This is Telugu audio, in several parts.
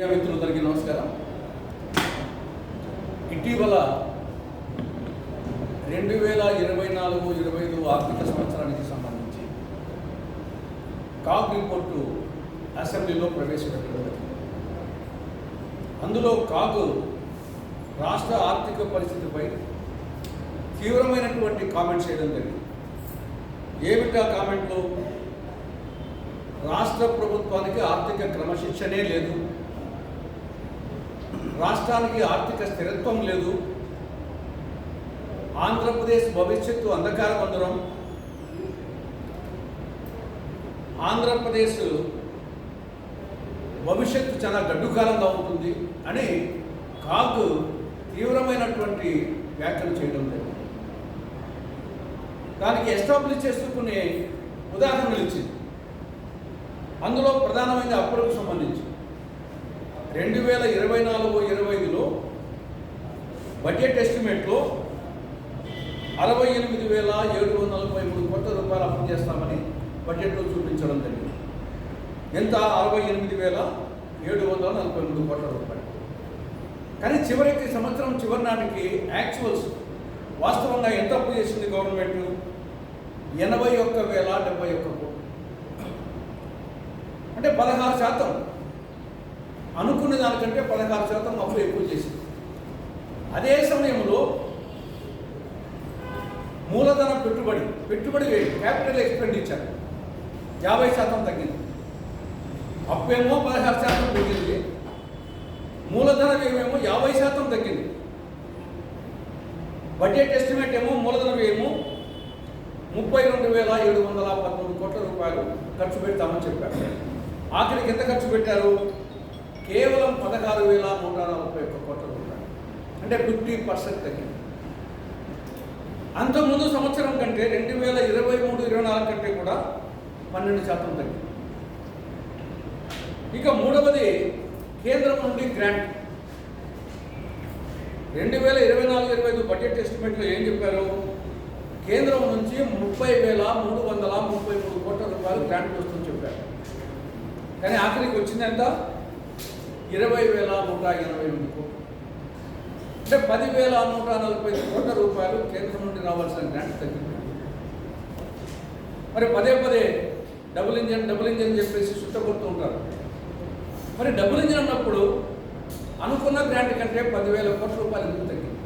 మిత్రులందరికీ నమస్కారం. ఇటీవల 2024-25 ఆర్థిక సంవత్సరానికి సంబంధించి కాగ్ రిపోర్టు అసెంబ్లీలో ప్రవేశపెట్టడం. అందులో కాగ్ రాష్ట్ర ఆర్థిక పరిస్థితిపై తీవ్రమైనటువంటి కామెంట్స్ చేయడం జరిగింది. ఏమిటా కామెంట్లు? రాష్ట్ర ప్రభుత్వానికి ఆర్థిక క్రమశిక్షణే లేదు, రాష్ట్రానికి ఆర్థిక స్థిరత్వం లేదు, ఆంధ్రప్రదేశ్ భవిష్యత్తు అంధకారమందురం, ఆంధ్రప్రదేశ్ భవిష్యత్తు చాలా గడ్డుకాలంగా ఉంటుంది అని కాగ్ తీవ్రమైనటువంటి వ్యాఖ్యలు చేయడం లేదు. దానికి ఎస్టాబ్లిష్ చేసుకునే ఉదాహరణలు ఇచ్చింది. అందులో ప్రధానమైన అప్పులకు సంబంధించి 2024-25లో బడ్జెట్ ఎస్టిమేట్లో 68,743 కోట్ల రూపాయలు అప్పు చేస్తామని బడ్జెట్లో చూపించడం జరిగింది. ఎంత? 68,743 కోట్ల రూపాయలు. కానీ చివరికి సంవత్సరం చివరి నాటికి యాక్చువల్స్ వాస్తవంగా ఎంత అప్పు చేసింది గవర్నమెంట్? 81,071 కోట్లు. అంటే 16%. అనుకున్న దానికంటే 16% అప్పు ఎక్కువ చేసింది. అదే సమయంలో మూలధన పెట్టుబడి క్యాపిటల్ ఎక్స్పెండిచర్ 50% తగ్గింది. అప్పేమో 16% తగ్గింది, మూలధన వ్యయమేమో 50% తగ్గింది. బడ్జెట్ ఎస్టిమేట్ ఏమో మూలధన వ్యయము 32,713 కోట్ల రూపాయలు ఖర్చు పెడతామని చెప్పారు. ఆఖరికి ఎంత ఖర్చు పెట్టారు? కేవలం 16,141 కోట్ల రూపాయలు. అంటే 50% తగ్గింది. అంతకుముందు సంవత్సరం కంటే 2023-24 కంటే కూడా 12% తగ్గింది. ఇక మూడవది కేంద్రం నుండి గ్రాంట్. 2024-25 బడ్జెట్ ఎస్టిమేట్లో ఏం చెప్పారు? కేంద్రం నుంచి 30,333 కోట్ల రూపాయలు గ్రాంట్ వస్తుందని చెప్పారు. కానీ ఆఖరికి వచ్చిందంట 20,188 కోట్లు. అంటే 10,145 కోట్ల రూపాయలు కేంద్రం నుండి రావాల్సిన గ్రాంట్ తగ్గింది. మరి పదే డబుల్ ఇంజన్ చెప్పేసి చుట్టకొడుతూ ఉంటారు. మరి డబుల్ ఇంజన్ అన్నప్పుడు అనుకున్న గ్రాంట్ కంటే 10,000 కోట్ల రూపాయలు ఎందుకు తగ్గింది?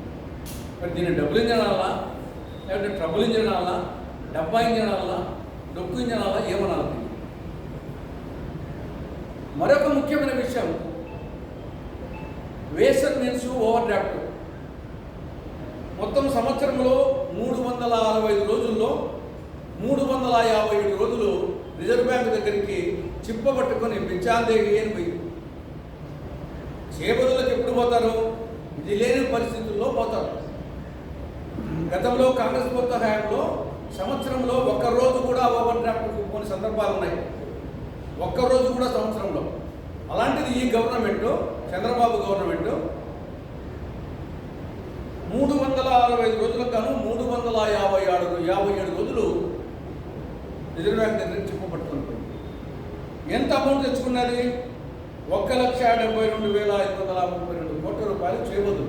మరి దీన్ని డబుల్ ఇంజన్ అనాలా, లేకపోతే ట్రబుల్ ఇంజన్ అనాలా, డబ్బా ఇంజన్ అనాలా, డొక్కు ఇంజన్ అనాలా, ఏమనాలి? మరొక ముఖ్యమైన విషయం, వేసర్ మీన్స్ ఓవర్ డ్రాఫ్ట్. మొత్తం సంవత్సరంలో 365 రోజుల్లో 357 రోజులు రిజర్వ్ బ్యాంక్ దగ్గరికి చిప్పబట్టుకొని బిచ్చాందేగి అని పోయి చేబదులకు ఎప్పుడు పోతారు? ఇది లేని పరిస్థితుల్లో పోతారు. గతంలో కాంగ్రెస్ ప్రభుత్వ హయాంలో సంవత్సరంలో ఒక్కరోజు కూడా ఓవర్ డ్రాఫ్ట్ పోని సందర్భాలు ఉన్నాయి. ఒక్కరోజు కూడా సంవత్సరంలో. అలాంటిది ఈ గవర్నమెంట్, చంద్రబాబు గవర్నమెంట్ 365 రోజులకు గాను 357 రోజులు రిజర్వ్ బ్యాంక్ దగ్గర చిప్పబట్టుకుంటుంది. ఎంత అమౌంట్ తెచ్చుకున్నది? 1,72,532 కోట్ల రూపాయలు చేబదులు.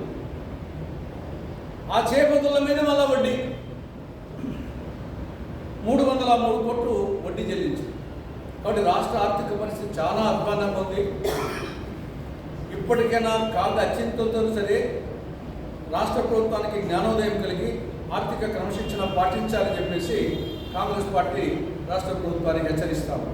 ఆ చేబదుల మీద మళ్ళా వడ్డీ 303 కోట్లు వడ్డీ చెల్లించింది. కాబట్టి రాష్ట్ర ఆర్థిక పరిస్థితి చాలా అధ్వానంగా ఉంది. ఇప్పటికైనా కాగా అత్యంతతో సరే రాష్ట్ర ప్రభుత్వానికి జ్ఞానోదయం కలిగి ఆర్థిక క్రమశిక్షణ పాటించాలని చెప్పేసి కాంగ్రెస్ పార్టీ రాష్ట్ర ప్రభుత్వానికి హెచ్చరిస్తాము.